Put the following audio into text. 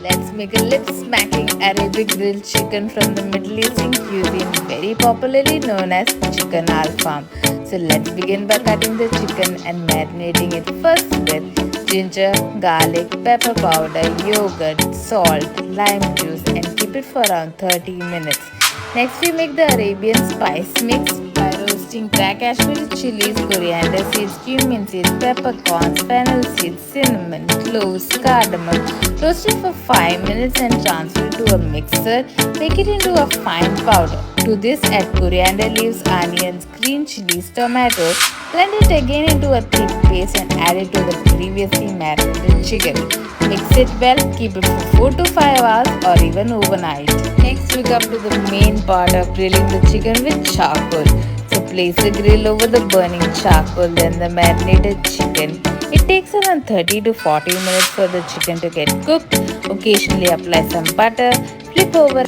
Let's make a lip-smacking Arabic grilled chicken from the Middle Eastern cuisine, very popularly known as Chicken Alfaham. So let's begin by cutting the chicken and marinating it first with ginger, garlic, pepper powder, yogurt, salt, lime juice, and keep it for around 30 minutes. Next, we make the Arabian spice mix by roasting dry Kashmiri chillies, coriander seeds, cumin seeds, peppercorns, fennel seeds, cinnamon, cloves, cardamom. Roast it for 5 minutes and transfer it to a mixer. Make it into a fine powder. To this, add coriander leaves, onions, green chillies, tomatoes. Blend it again into a thick paste and add it to the previously marinated chicken. Mix it well, keep it for 4 to 5 hours or even overnight. Next, we come to the main part of grilling the chicken with charcoal. So place the grill over the burning charcoal, then the marinated chicken. It takes around 30 to 40 minutes for the chicken to get cooked. Occasionally apply some butter, flip over